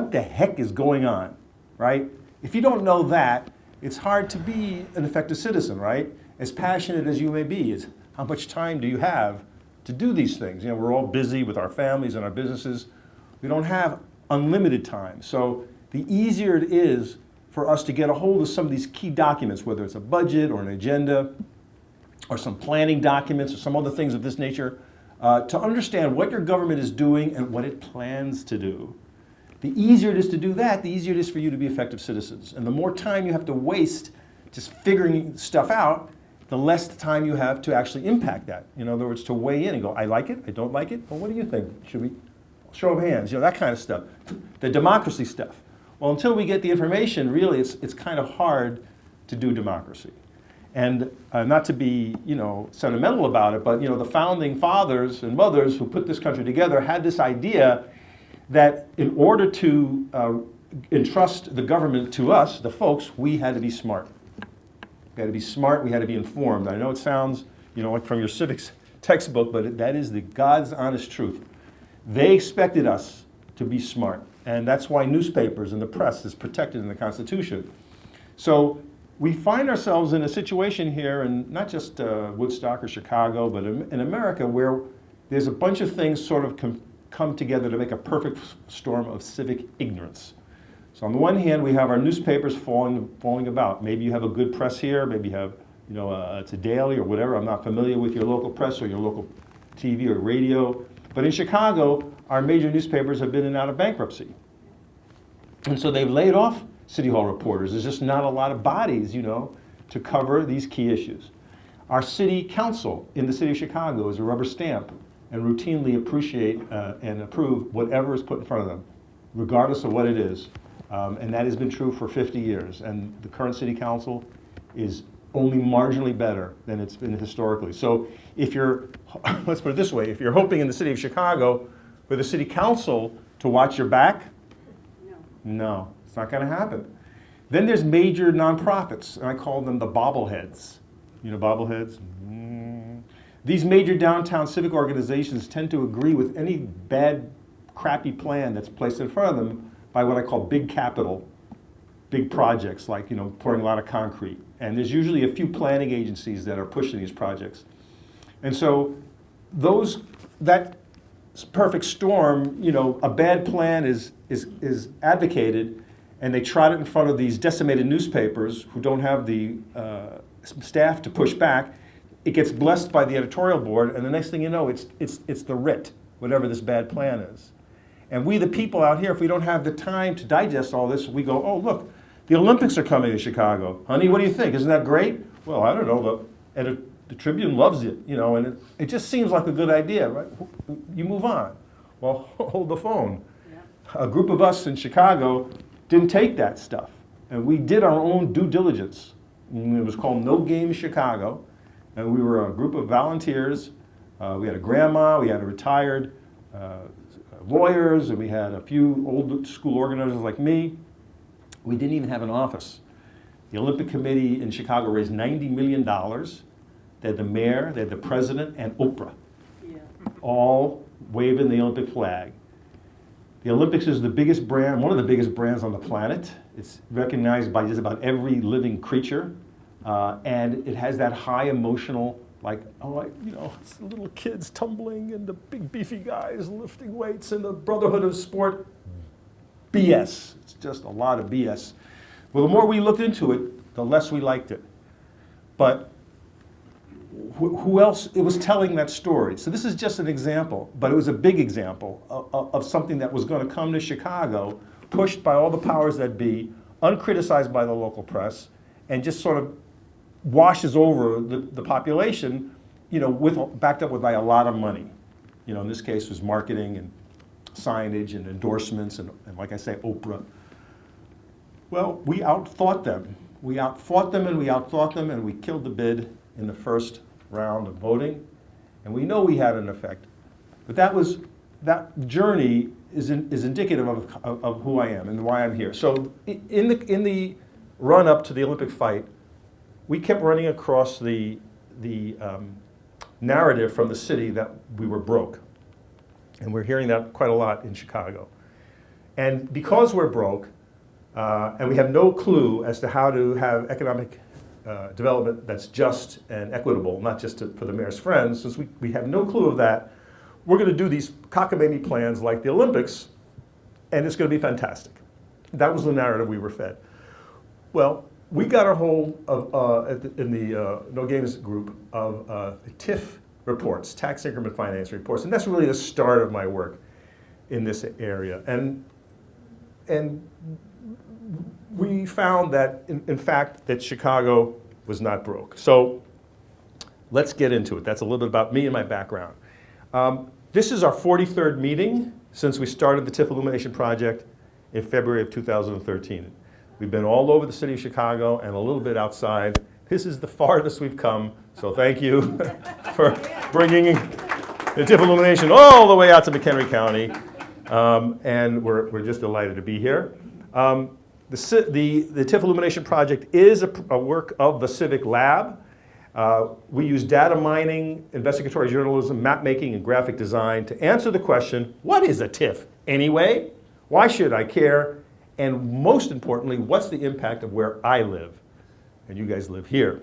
what the heck is going on, right? If you don't know that, it's hard to be an effective citizen, right? As passionate as you may be, is how much time do you have to do these things? You know, we're all busy with our families and our businesses. We don't have unlimited time. So the easier it is for us to get a hold of some of these key documents, whether it's a budget or an agenda or some planning documents or some other things of this nature, to understand what your government is doing and what it plans to do. The easier it is to do that, the easier it is for you to be effective citizens. And the more time you have to waste just figuring stuff out, the less time you have to actually impact that. In other words, to weigh in and go, I like it, I don't like it, well, what do you think? Should we, show of hands, that kind of stuff. The democracy stuff. Well, until we get the information, really, it's kind of hard to do democracy. And not to be, sentimental about it, but, the founding fathers and mothers who put this country together had this idea that in order to entrust the government to us, the folks, we had to be smart. We had to be smart, we had to be informed. I know it sounds, like from your civics textbook, but that is the God's honest truth. They expected us to be smart, and that's why newspapers and the press is protected in the Constitution. So we find ourselves in a situation here, and not just Woodstock or Chicago, but in America, where there's a bunch of things sort of come together to make a perfect storm of civic ignorance. So on the one hand, we have our newspapers falling about. Maybe you have a good press here, maybe you have, it's a daily or whatever. I'm not familiar with your local press or your local TV or radio. But in Chicago, our major newspapers have been in and out of bankruptcy. And so they've laid off City Hall reporters. There's just not a lot of bodies, to cover these key issues. Our city council in the city of Chicago is a rubber stamp and routinely appreciate and approve whatever is put in front of them, regardless of what it is. And that has been true for 50 years. And the current city council is only marginally better than it's been historically. So if you're, let's put it this way, if you're hoping in the city of Chicago for the city council to watch your back, no, it's not going to happen. Then there's major nonprofits, and I call them the bobbleheads. Bobbleheads? These major downtown civic organizations tend to agree with any bad, crappy plan that's placed in front of them by what I call big capital, big projects like, pouring a lot of concrete. And there's usually a few planning agencies that are pushing these projects. And so that perfect storm, a bad plan is advocated, and they trot it in front of these decimated newspapers who don't have the staff to push back. It gets blessed by the editorial board, and the next thing you know, it's the writ, whatever this bad plan is. And we, the people out here, if we don't have the time to digest all this, we go, oh, look, the Olympics are coming to Chicago. Honey, what do you think? Isn't that great? Well, I don't know, the Tribune loves it, and it just seems like a good idea, right? You move on. Well, hold the phone. Yeah. A group of us in Chicago didn't take that stuff, and we did our own due diligence. It was called No Game Chicago, and we were a group of volunteers. We had a grandma, we had a retired lawyers, and we had a few old school organizers like me. We didn't even have an office. The Olympic Committee in Chicago raised $90 million. They had the mayor, they had the president, and Oprah, all waving the Olympic flag. The Olympics is the biggest brand, one of the biggest brands on the planet. It's recognized by just about every living creature, and it has that high emotional, it's the little kids tumbling and the big beefy guys lifting weights and the brotherhood of sport. BS. It's just a lot of BS. Well, the more we looked into it, the less we liked it. But who else? It was telling that story. So this is just an example, but it was a big example of something that was going to come to Chicago, pushed by all the powers that be, uncriticized by the local press, and just sort of washes over the population, backed up by a lot of money. In this case, it was marketing and signage and endorsements and like I say, Oprah. Well, we outthought them. We outfought them and we outthought them, and we killed the bid in the first round of voting. And we know we had an effect. But that journey is indicative of who I am and why I'm here. So in the run-up to the Olympic fight, we kept running across the narrative from the city that we were broke. And we're hearing that quite a lot in Chicago. And because we're broke, and we have no clue as to how to have economic development that's just and equitable, not just for the mayor's friends, since we have no clue of that, we're going to do these cockamamie plans like the Olympics, and it's going to be fantastic. That was the narrative we were fed. Well, we got a hold of, in the No Games group, of the TIF reports, tax increment financing reports, and that's really the start of my work in this area. And we found that, in fact, that Chicago was not broke. So let's get into it. That's a little bit about me and my background. This is our 43rd meeting since we started the TIF Illumination Project in February of 2013. We've been all over the city of Chicago and a little bit outside. This is the farthest we've come, so thank you for bringing the TIF Illumination all the way out to McHenry County. And we're just delighted to be here. The TIF Illumination Project is a work of the Civic Lab. We use data mining, investigatory journalism, map making, and graphic design to answer the question, what is a TIF anyway? Why should I care? And most importantly, what's the impact of where I live? And you guys live here.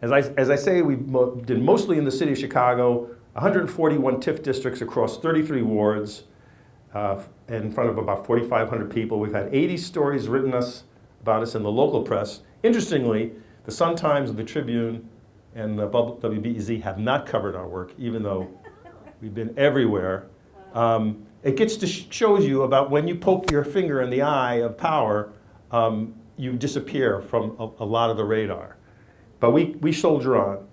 As I say, we did mostly in the city of Chicago, 141 TIF districts across 33 wards, in front of about 4,500 people. We've had 80 stories written about us in the local press. Interestingly, the Sun-Times and the Tribune and the WBEZ have not covered our work, even though we've been everywhere. It gets to shows you about when you poke your finger in the eye of power, you disappear from a lot of the radar. But we soldier on.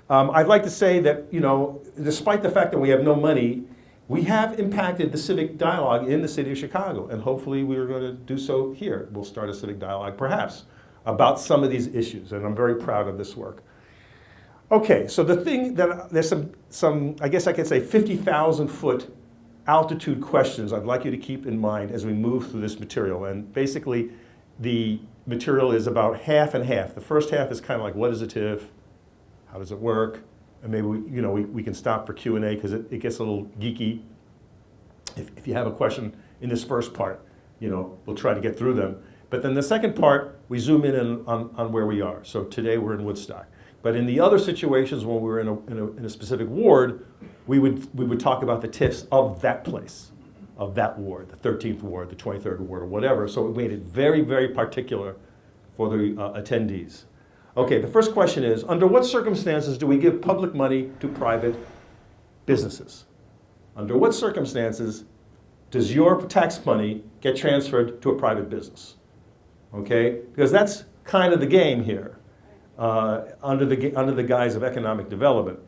I'd like to say that, you know, despite the fact that we have no money, we have impacted the civic dialogue in the city of Chicago, and hopefully we're going to do so here. We'll start a civic dialogue, perhaps, about some of these issues, and I'm very proud of this work. Okay, so the thing that there's some I guess I could say 50,000-foot altitude questions I'd like you to keep in mind as we move through this material. And basically, the material is about half and half. The first half is kind of like, what is a TIF? How does it work? And maybe we can stop for Q&A because it gets a little geeky. If you have a question in this first part, we'll try to get through them. But then the second part, we zoom in on where we are. So today we're in Woodstock. But in the other situations when we were in a specific ward, we would talk about the TIFs of that place, of that ward, the 13th ward, the 23rd ward, or whatever. So we made it very, very particular for the attendees. Okay, the first question is, under what circumstances do we give public money to private businesses? Under what circumstances does your tax money get transferred to a private business? Okay, because that's kind of the game here, under the guise of economic development.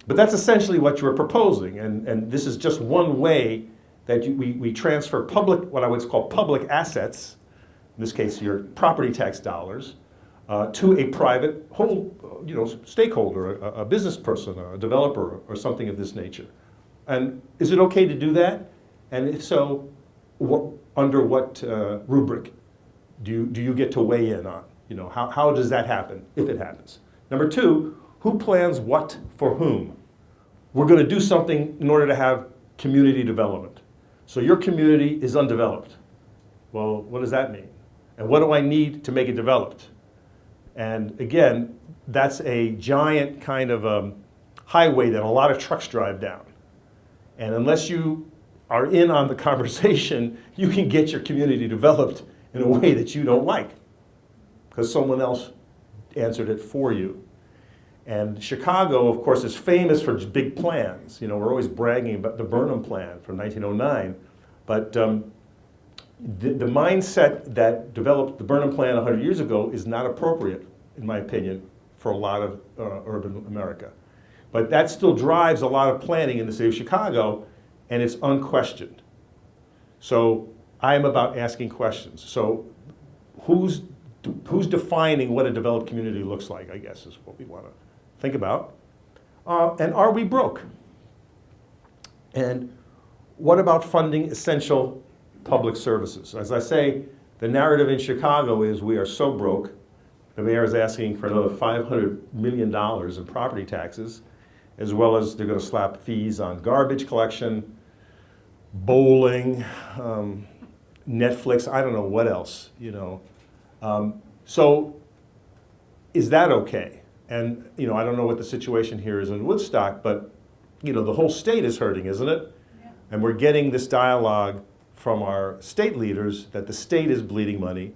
But that's essentially what you're proposing, and this is just one way that we transfer what I would call public assets, in this case your property tax dollars, to a private stakeholder, a business person, a developer, or something of this nature. And is it okay to do that? And if so, under what rubric do you get to weigh in on? How does that happen, if it happens? Number two, who plans what for whom? We're going to do something in order to have community development. So your community is undeveloped. Well, what does that mean? And what do I need to make it developed? And again, that's a giant kind of highway that a lot of trucks drive down. And unless you are in on the conversation, you can get your community developed in a way that you don't like, because someone else answered it for you. And Chicago, of course, is famous for big plans. We're always bragging about the Burnham Plan from 1909. But the mindset that developed the Burnham Plan 100 years ago is not appropriate, in my opinion, for a lot of urban America. But that still drives a lot of planning in the city of Chicago, and it's unquestioned. So I am about asking questions. So who's defining what a developed community looks like, I guess, is what we want to think about. And are we broke? And what about funding essential public services? As I say, the narrative in Chicago is we are so broke. The mayor is asking for another $500 million in property taxes, as well as they're going to slap fees on garbage collection, bowling, Netflix, I don't know what else, So is that okay? And, I don't know what the situation here is in Woodstock, but, the whole state is hurting, isn't it? Yeah. And we're getting this dialogue from our state leaders that the state is bleeding money,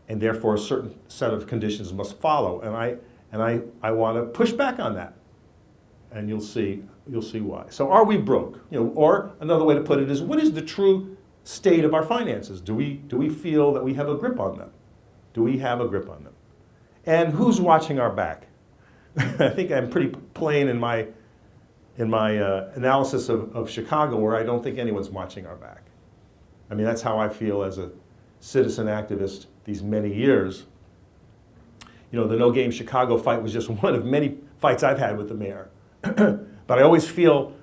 and therefore a certain set of conditions must follow. And I want to push back on that. And you'll see why. So are we broke? Or another way to put it is, what is the true state of our finances? Do we feel that we have a grip on them? Do we have a grip on them? And who's watching our back? I think I'm pretty plain in my analysis of Chicago, where I don't think anyone's watching our back. I mean, that's how I feel as a citizen activist these many years. The No Game Chicago fight was just one of many fights I've had with the mayor. But I always feel,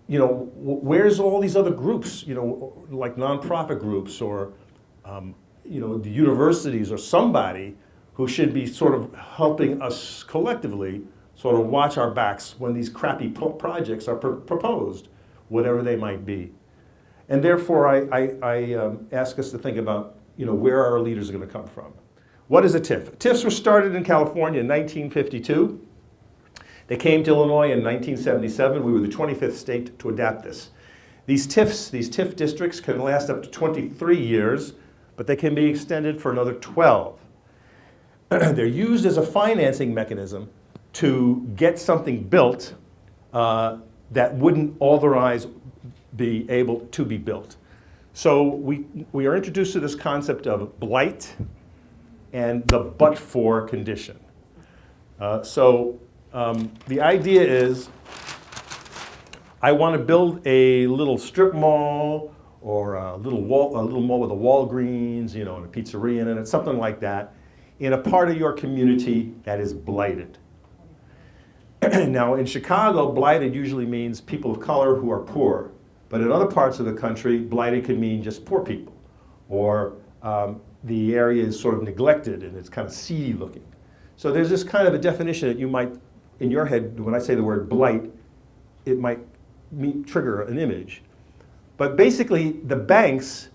where's all these other groups, like nonprofit groups or, the universities or somebody who should be sort of helping us collectively sort of watch our backs when these crappy projects are proposed, whatever they might be. And therefore, I ask us to think about, where our leaders are going to come from. What is a TIF? TIFs were started in California in 1952. They came to Illinois in 1977. We were the 25th state to adopt this. These TIF districts can last up to 23 years, but they can be extended for another 12. They're used as a financing mechanism to get something built that wouldn't otherwise be able to be built. So we are introduced to this concept of blight and the but-for condition. The idea is, I want to build a little strip mall or a little mall with a Walgreens, and a pizzeria in it, something like that, in a part of your community that is blighted. Now, in Chicago, blighted usually means people of color who are poor. But in other parts of the country, blighted could mean just poor people, or the area is sort of neglected and it's kind of seedy looking. So there's this kind of a definition that you might, in your head, when I say the word blight, it might trigger an image. But basically, the banks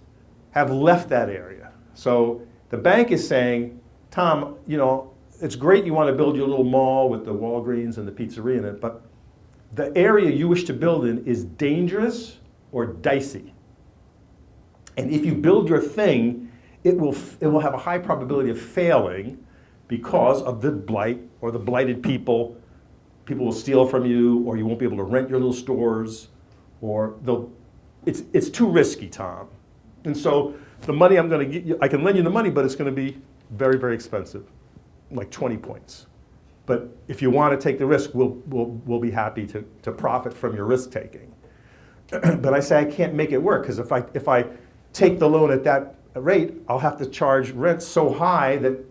have left that area. So the bank is saying, Tom, it's great you want to build your little mall with the Walgreens and the pizzeria in it, but the area you wish to build in is dangerous or dicey. And if you build your thing, it will have a high probability of failing because of the blight or the blighted people. People will steal from you, or you won't be able to rent your little stores, or it's too risky, Tom. And so the money I'm going to get you, I can lend you the money, but it's going to be very, very expensive, like 20 points. But if you want to take the risk, we'll be happy to profit from your risk taking. But I say I can't make it work, because if I take the loan at that rate, I'll have to charge rent so high that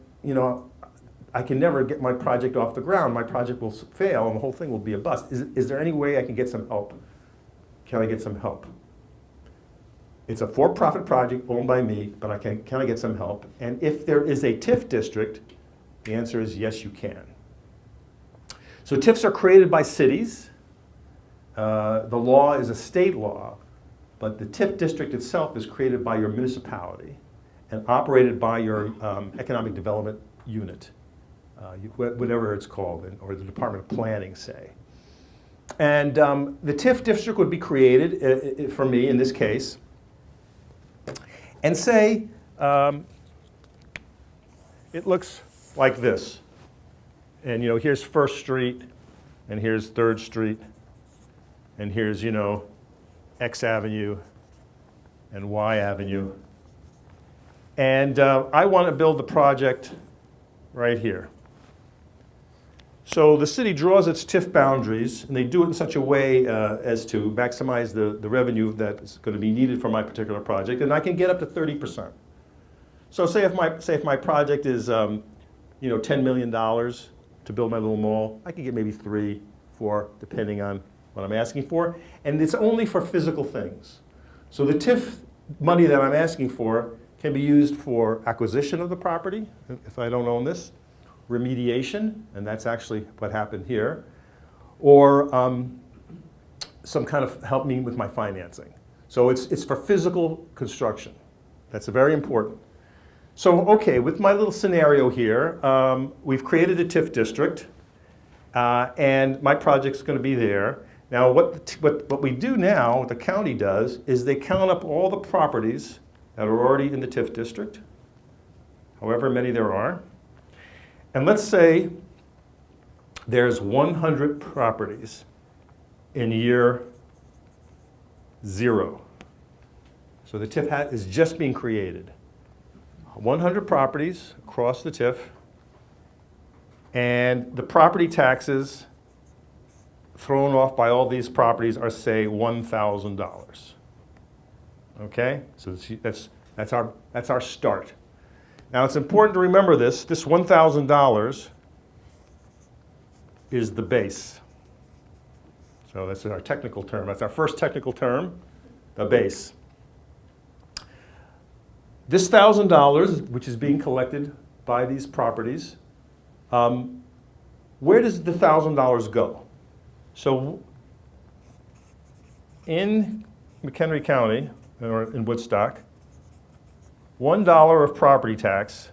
I can never get my project off the ground. My project will fail, and the whole thing will be a bust. Is there any way I can get some help? Can I get some help? It's a for-profit project owned by me, but can I get some help? And if there is a TIF district, the answer is yes, you can. So TIFs are created by cities. The law is a state law, but the TIF district itself is created by your municipality and operated by your economic development unit, whatever it's called, or the Department of Planning, say. And the TIF district would be created, for me in this case, and say it looks like this. And here's First Street, and here's Third Street, and here's X Avenue and Y Avenue. And I want to build the project right here. So the city draws its TIF boundaries, and they do it in such a way as to maximize the revenue that's going to be needed for my particular project, and I can get up to 30%. So say if my project is $10 million to build my little mall, I can get maybe 3, 4, depending on what I'm asking for, and it's only for physical things. So the TIF money that I'm asking for can be used for acquisition of the property, if I don't own this, remediation, and that's actually what happened here, or some kind of help me with my financing. So it's for physical construction. That's very important. So, okay, with my little scenario here, we've created a TIF district, and my project's going to be there. Now, what we do now, what the county does, is they count up all the properties that are already in the TIF district, however many there are. And let's say there's 100 properties in year 0. So the TIF hat is just being created. 100 properties across the TIF, and the property taxes thrown off by all these properties are, say, $1,000. Okay, so that's our start. Now it's important to remember this $1,000 is the base. So that's our technical term. That's our first technical term, the base. This $1,000, which is being collected by these properties, where does the $1,000 go? So in McHenry County, or in Woodstock, $1 of property tax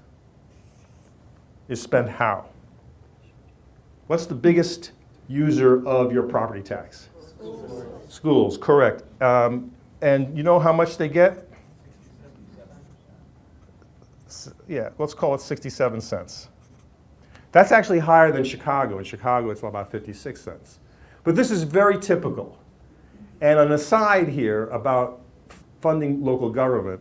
is spent how? What's the biggest user of your property tax? Schools, correct. And you know how much they get? Yeah, let's call it 67 cents. That's actually higher than Chicago. In Chicago, it's about 56 cents. But this is very typical. And an aside here about funding local government,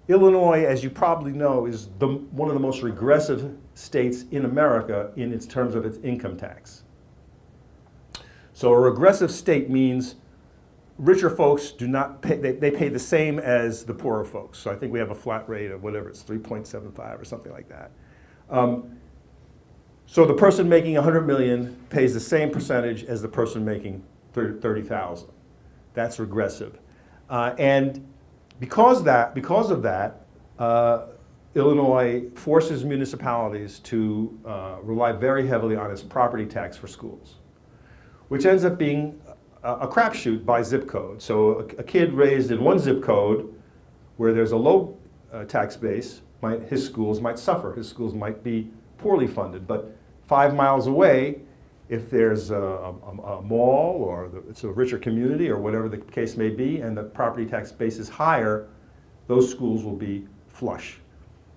Illinois, as you probably know, is one of the most regressive states in America in its terms of its income tax. So a regressive state means richer folks do not pay, they pay the same as the poorer folks. So I think we have a flat rate of whatever, it's 3.75 or something like that. So the person making 100 million pays the same percentage as the person making 30,000. That's regressive. And because of that, Illinois forces municipalities to rely very heavily on its property tax for schools, which ends up being a crapshoot by zip code. So a kid raised in one zip code where there's a low tax base, his schools might suffer. His schools might be poorly funded. But 5 miles away, if there's a mall or it's a richer community or whatever the case may be, and the property tax base is higher, those schools will be flush.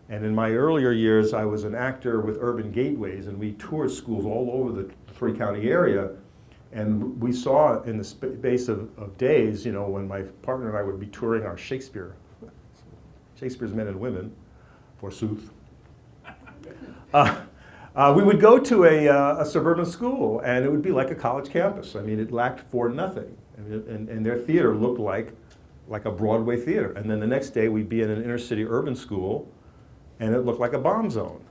And in my earlier years, I was an actor with Urban Gateways, and we toured schools all over the three-county area. And we saw in the space of days, you know, when my partner and I would be touring our Shakespeare's Men and Women, forsooth. We would go to a suburban school, and it would be like a college campus. I mean, it lacked for nothing. And their theater looked like a Broadway theater. And then the next day, we'd be in an inner city urban school, and it looked like a bomb zone.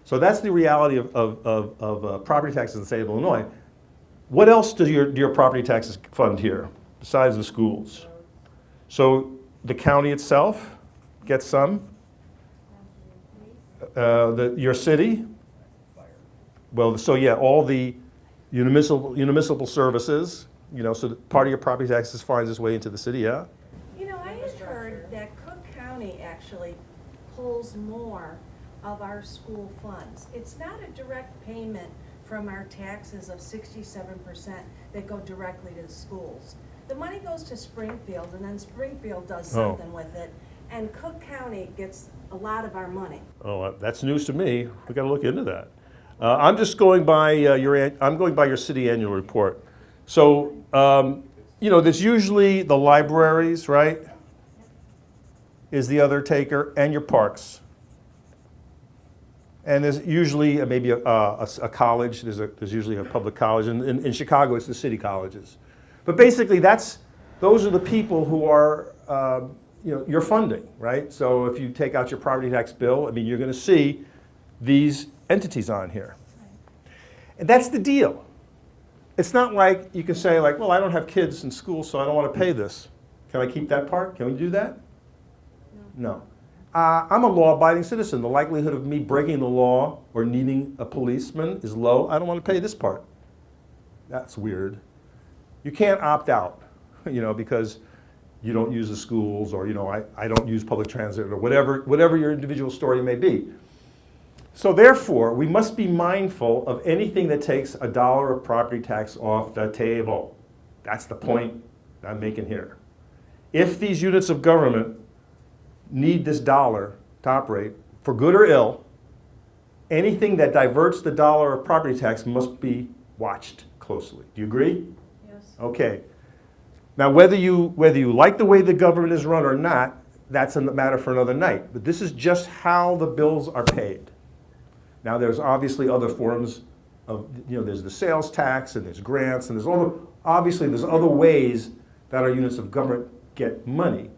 So that's the reality of property taxes in the state of Illinois. What else do your property taxes fund here, besides the schools? So the county itself gets some. Your city. Well, so yeah, all the municipal services, you know, so part of your property taxes finds its way into the city, yeah? You know, I had heard that Cook County actually pulls more of our school funds. It's not a direct payment from our taxes of 67% that go directly to the schools. The money goes to Springfield, and then Springfield does something with it, and Cook County gets a lot of our money. Oh, that's news to me. We got to look into that. I'm just going by your city annual report. So, you know, there's usually the libraries, right? Is the other taker, and your parks. And there's usually maybe a college. There's usually a public college. In Chicago, it's the city colleges. But basically, those are the people who are, you know, you're funding, right? So if you take out your property tax bill, I mean, you're going to see these entities on here. And that's the deal. It's not like you can say, like, well, I don't have kids in school, so I don't want to pay this. Can I keep that part? Can we do that? No. I'm a law-abiding citizen. The likelihood of me breaking the law or needing a policeman is low. I don't want to pay this part. That's weird. You can't opt out, you know, because you don't use the schools, or I don't use public transit, or whatever your individual story may be. So therefore, we must be mindful of anything that takes $1 of property tax off the table. That's the point I'm making here. If these units of government need this dollar to operate, for good or ill, anything that diverts the dollar of property tax must be watched closely. Do you agree? Yes. Okay. Now, whether you like the way the government is run or not, that's a matter for another night. But this is just how the bills are paid. Now, there's obviously other forms of, there's the sales tax, and there's grants, and there's other ways that our units of government get money.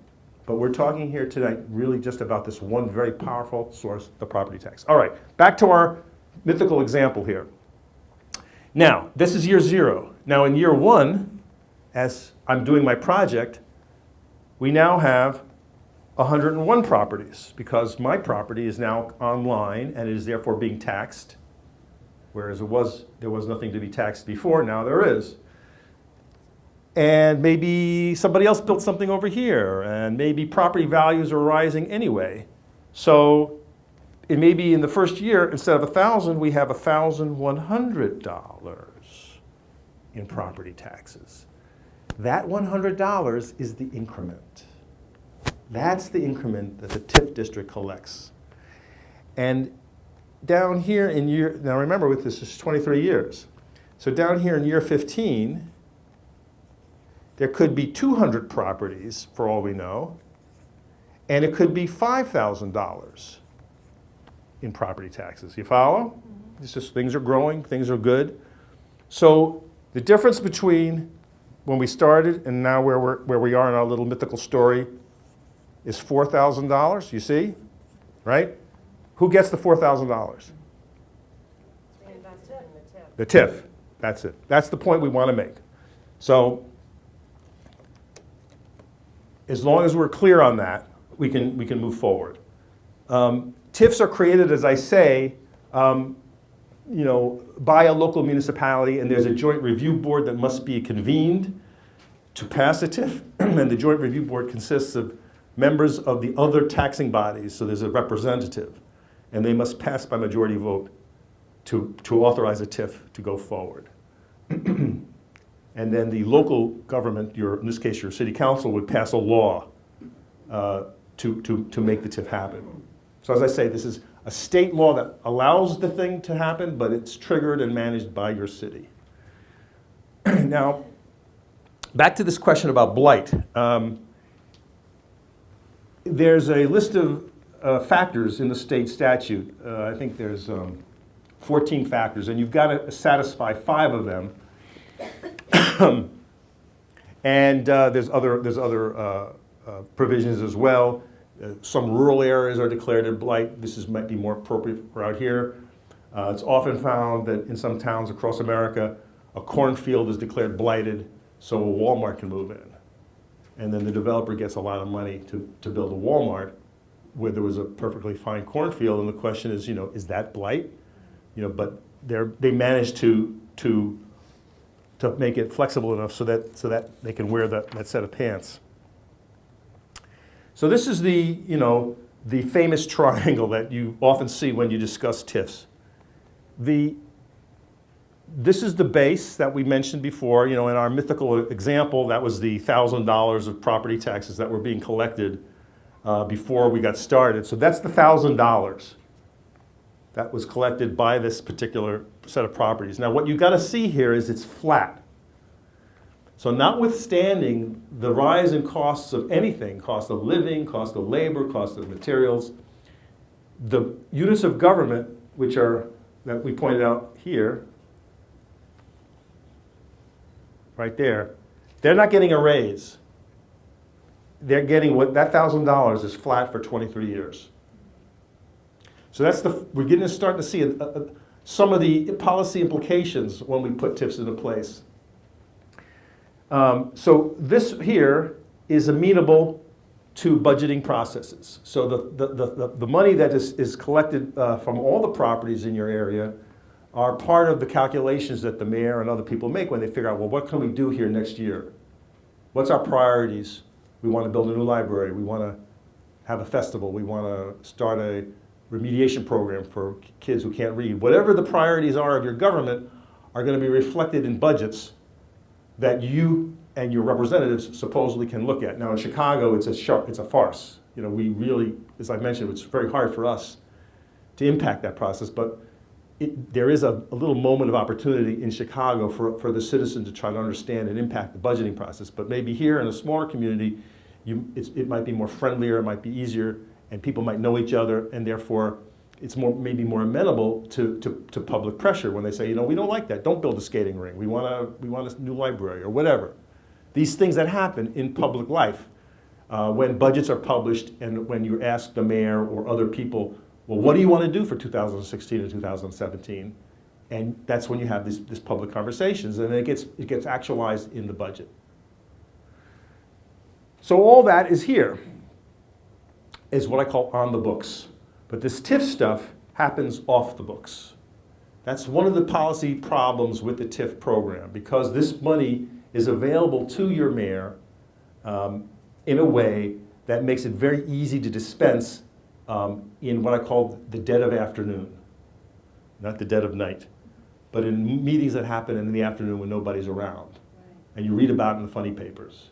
But we're talking here tonight really just about this one very powerful source, the property tax. All right, back to our mythical example here. Now, this is year 0. Now, in year 1, as I'm doing my project, we now have 101 properties, because my property is now online and it is therefore being taxed, whereas there was nothing to be taxed before. Now there is. And maybe somebody else built something over here, and maybe property values are rising anyway. So it may be in the first year, instead of $1,000, we have $1,100 in property taxes. That $100 is the increment. That's the increment that the TIF district collects. And down here in now remember, with this is 23 years. So down here in year 15, there could be 200 properties, for all we know, and it could be $5,000 in property taxes. You follow? It's just things are growing, things are good. So the difference between when we started and now where we are in our little mythical story is $4,000, you see, right? Who gets the $4,000? The TIF, that's it. That's the point we want to make. So as long as we're clear on that, we can move forward. TIFs are created, as I say, by a local municipality, and there's a joint review board that must be convened to pass a TIF, and the joint review board consists of members of the other taxing bodies, so there's a representative, and they must pass by majority vote to authorize a TIF to go forward. And then the local government, in this case your city council, would pass a law to make the TIF happen. So as I say, this is a state law that allows the thing to happen, but it's triggered and managed by your city. Now, back to this question about blight. There's a list of factors in the state statute. I think there's 14 factors, and you've got to satisfy 5 of them. And there's other provisions as well. Some rural areas are declared in blight. This might be more appropriate for out here. It's often found that in some towns across America, a cornfield is declared blighted, so a Walmart can move in. And then the developer gets a lot of money to build a Walmart where there was a perfectly fine cornfield, and the question is, is that blight? But they managed to make it flexible enough so that they can wear that set of pants. So this is the famous triangle that you often see when you discuss TIFs. This is the base that we mentioned before. In our mythical example, that was the $1,000 of property taxes that were being collected before we got started. So that's the $1,000 that was collected by this particular set of properties. Now, what you've got to see here is it's flat. So notwithstanding the rise in costs of anything, cost of living, cost of labor, cost of materials, the units of government, that we pointed out here, right there, they're not getting a raise. They're getting that $1,000 is flat for 23 years. So we're starting to see some of the policy implications when we put TIFs into place. So this here is amenable to budgeting processes. So the money that is collected from all the properties in your area are part of the calculations that the mayor and other people make when they figure out, well, what can we do here next year? What's our priorities? We want to build a new library. We want to have a festival. We want to start a remediation program for kids who can't read. Whatever the priorities are of your government are going to be reflected in budgets that you and your representatives supposedly can look at. Now in Chicago, it's a farce. You know, we really, as I mentioned, it's very hard for us to impact that process, but there is a little moment of opportunity in Chicago for the citizen to try to understand and impact the budgeting process. But maybe here in a smaller community, it might be more friendlier, it might be easier, and people might know each other, and therefore it's maybe more amenable to public pressure when they say, you know, we don't like that. Don't build a skating rink. We want a new library or whatever. These things that happen in public life when budgets are published and when you ask the mayor or other people, well, what do you want to do for 2016 and 2017? And that's when you have these public conversations, and then it gets actualized in the budget. So all that is here, is what I call on the books. But this TIF stuff happens off the books. That's one of the policy problems with the TIF program, because this money is available to your mayor in a way that makes it very easy to dispense in what I call the dead of afternoon. Not the dead of night, but in meetings that happen in the afternoon when nobody's around. Right. And you read about it in the funny papers.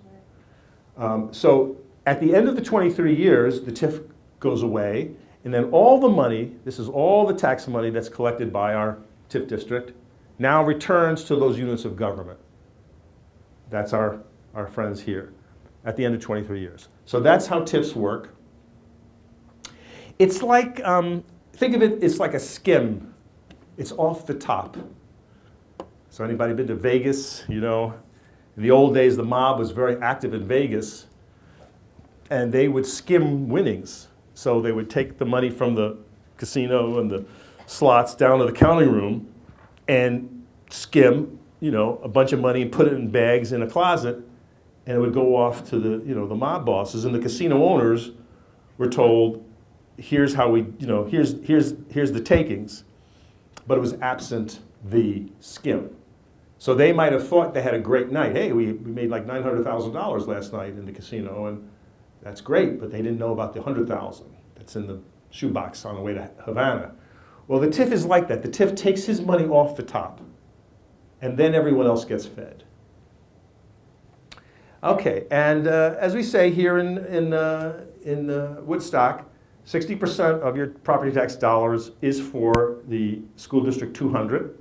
Right. So at the end of the 23 years, the TIF goes away, and then all the money, this is all the tax money that's collected by our TIF district, now returns to those units of government. That's our friends here at the end of 23 years. So that's how TIFs work. It's like, think of it, it's like a skim. It's off the top. So anybody been to Vegas? You know, in the old days, the mob was very active in Vegas, and they would skim winnings. So they would take the money from the casino and the slots down to the counting room and skim, you know, a bunch of money and put it in bags in a closet, and it would go off to the, you know, the mob bosses. And the casino owners were told, here's how we, you know, here's the takings, but it was absent the skim. So they might have thought they had a great night. Hey, we made like $900,000 last night in the casino, and that's great, but they didn't know about the $100,000 that's in the shoebox on the way to Havana. Well, the TIF is like that. The TIF takes his money off the top, and then everyone else gets fed. Okay, and as we say here in Woodstock, 60% of your property tax dollars is for the school district 200.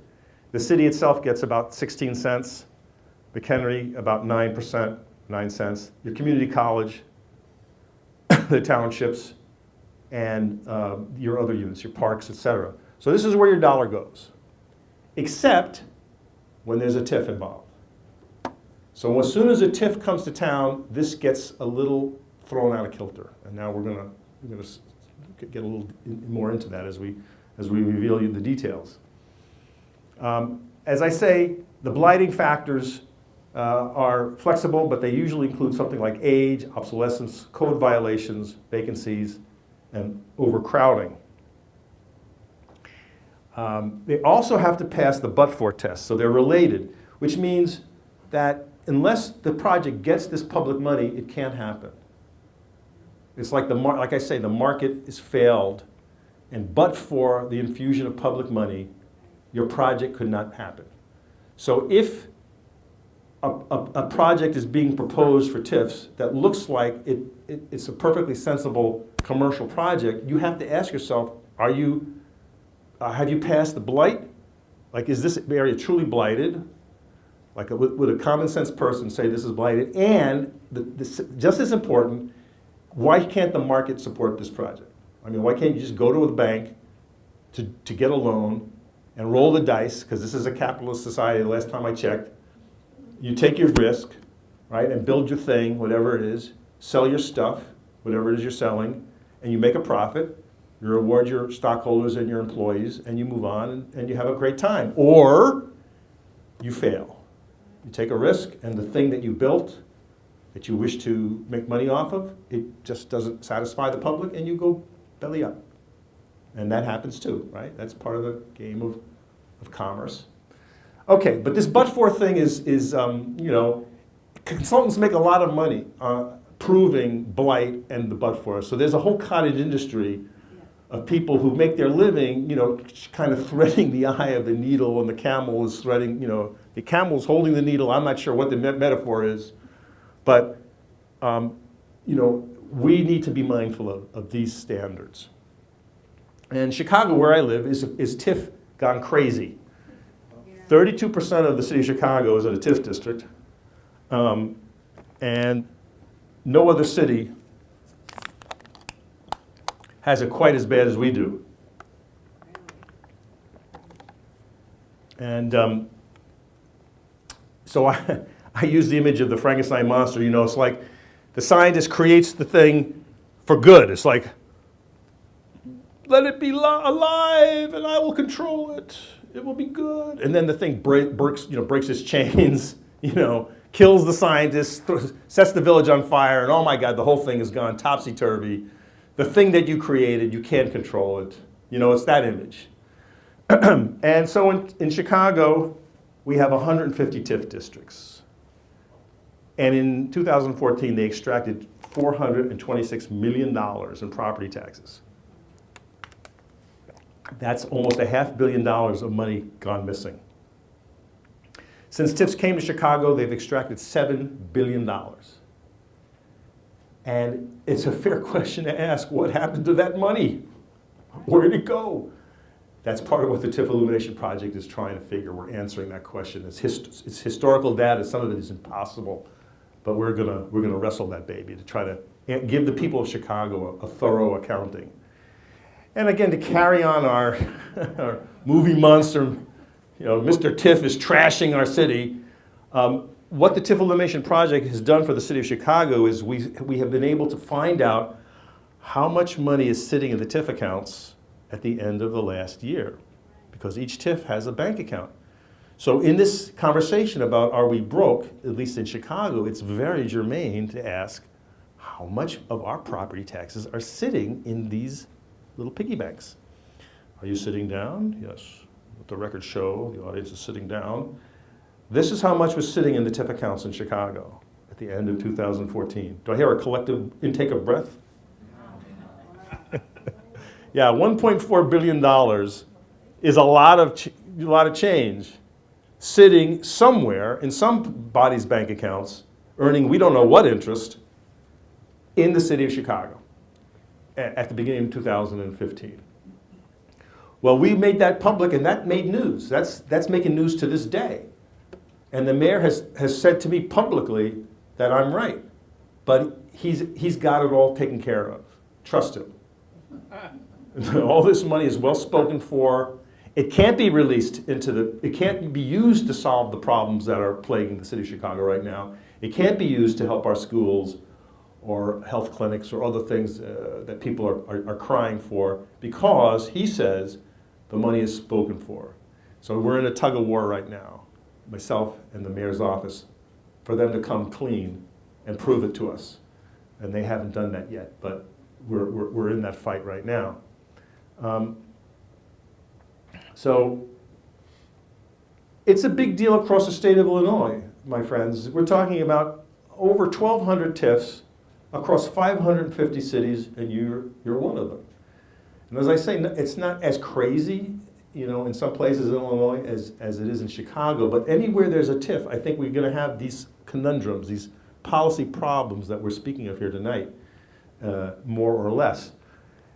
The city itself gets about 16 cents. McHenry about 9%, 9 cents. Your community college, the townships, and your other units, your parks, etc. So this is where your dollar goes, except when there's a TIF involved. So as soon as a TIF comes to town, this gets a little thrown out of kilter, and now we're gonna get a little more into that as we reveal you the details. As I say, the blighting factors are flexible, but they usually include something like age, obsolescence, code violations, vacancies, and overcrowding. They also have to pass the but-for test, so they're related, which means that unless the project gets this public money, it can't happen. It's like like I say, the market is failed, and but for the infusion of public money, your project could not happen. So if a project is being proposed for TIFs that looks like it's a perfectly sensible commercial project, you have to ask yourself, have you passed the blight? Like, is this area truly blighted? Like, would a common sense person say this is blighted? And just as important, why can't the market support this project? I mean, why can't you just go to the bank to get a loan and roll the dice, because this is a capitalist society, the last time I checked. You take your risk, right, and build your thing, whatever it is, sell your stuff, whatever it is you're selling, and you make a profit, you reward your stockholders and your employees, and you move on, and you have a great time. Or you fail. You take a risk, and the thing that you built, that you wish to make money off of, it just doesn't satisfy the public, and you go belly up. And that happens too, right? That's part of the game of commerce. Okay, but this but-for thing is you know, consultants make a lot of money proving blight and the but for. So there's a whole cottage industry of people who make their living, kind of threading the eye of the needle, and the camel is threading, the camel's holding the needle. I'm not sure what the metaphor is, but, we need to be mindful of these standards. And Chicago, where I live, is TIF gone crazy. 32% of the city of Chicago is in a TIF district, and no other city has it quite as bad as we do. And so I use the image of the Frankenstein monster. It's like the scientist creates the thing for good. It's like, let it be alive and I will control it. It will be good. And then the thing breaks its chains, kills the scientist, sets the village on fire, and oh my God, the whole thing is gone topsy-turvy. The thing that you created, you can't control it. It's that image. And so in Chicago, we have 150 TIF districts. And in 2014, they extracted $426 million in property taxes. That's almost $500 million of money gone missing. Since TIFs came to Chicago, they've extracted $7 billion. And it's a fair question to ask, what happened to that money? Where did it go? That's part of what the TIF Illumination Project is trying to figure. We're answering that question. It's historical data. Some of it is impossible. But we're gonna wrestle that baby to try to give the people of Chicago a thorough accounting. And again, to carry on our, our movie monster, Mr. TIF is trashing our city. What the TIF Elimination Project has done for the city of Chicago is we have been able to find out how much money is sitting in the TIF accounts at the end of the last year, because each TIF has a bank account. So in this conversation about are we broke, at least in Chicago, it's very germane to ask how much of our property taxes are sitting in these little piggy banks. Are you sitting down? Yes. Let the records show the audience is sitting down. This is how much was sitting in the TIF accounts in Chicago at the end of 2014. Do I hear a collective intake of breath? Yeah, $1.4 billion is a lot of change sitting somewhere in somebody's bank accounts, earning we don't know what interest in the city of Chicago at the beginning of 2015. Well, we made that public, and that made news. That's making news to this day. And the mayor has said to me publicly that I'm right, but he's got it all taken care of. Trust him. All this money is well spoken for. It can't be released it can't be used to solve the problems that are plaguing the city of Chicago right now. It can't be used to help our schools or health clinics or other things that people are crying for, because he says the money is spoken for. So we're in a tug of war right now, myself and the mayor's office, for them to come clean and prove it to us. And they haven't done that yet, but we're in that fight right now. So it's a big deal across the state of Illinois, my friends. We're talking about over 1,200 TIFs across 550 cities, and you're one of them. And as I say, it's not as crazy, in some places in Illinois as it is in Chicago, but anywhere there's a TIF, I think we're going to have these conundrums, these policy problems that we're speaking of here tonight, more or less.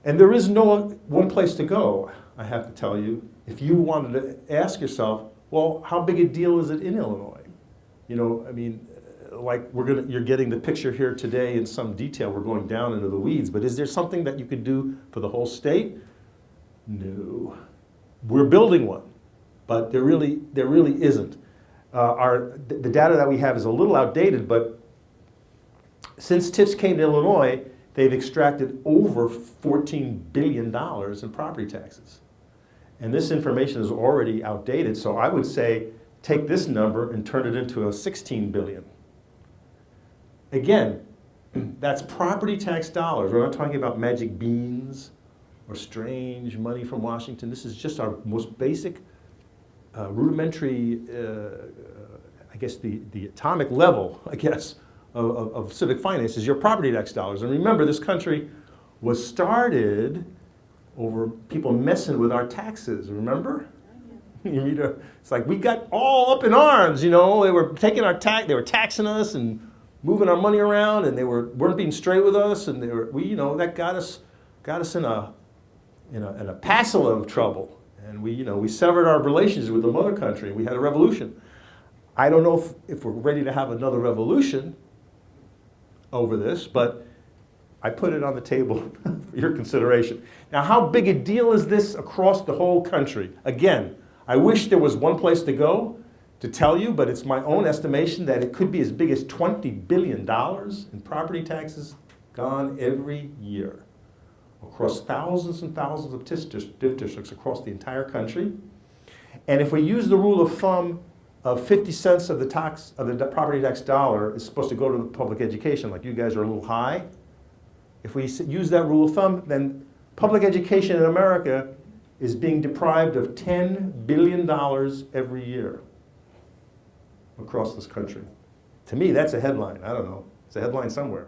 And there is no one place to go, I have to tell you, if you wanted to ask yourself, well, how big a deal is it in Illinois? Like you're getting the picture here today in some detail. We're going down into the weeds, but is there something that you could do for the whole state? No. We're building one, but there really isn't. The data that we have is a little outdated, but since TIFs came to Illinois, they've extracted over $14 billion in property taxes. And this information is already outdated, so I would say take this number and turn it into a $16 billion. Again, that's property tax dollars. We're not talking about magic beans or strange money from Washington. This is just our most basic, rudimentary, I guess the atomic level, of civic finance is your property tax dollars. And remember, this country was started over people messing with our taxes, remember? It's like we got all up in arms, you know. They were taking our tax, they were taxing us and moving our money around, and they weren't being straight with us, and that got us in a passel of trouble, and we severed our relations with the mother country. We had a revolution. I don't know if we're ready to have another revolution over this, but I put it on the table for your consideration. Now, how big a deal is this across the whole country? Again, I wish there was one place to go to tell you, but it's my own estimation that it could be as big as $20 billion in property taxes gone every year across thousands and thousands of TIF districts across the entire country. And if we use the rule of thumb of 50 cents of the property tax dollar is supposed to go to the public education, like you guys are a little high, if we use that rule of thumb, then public education in America is being deprived of $10 billion every year across this country. To me, that's a headline. I don't know. It's a headline somewhere.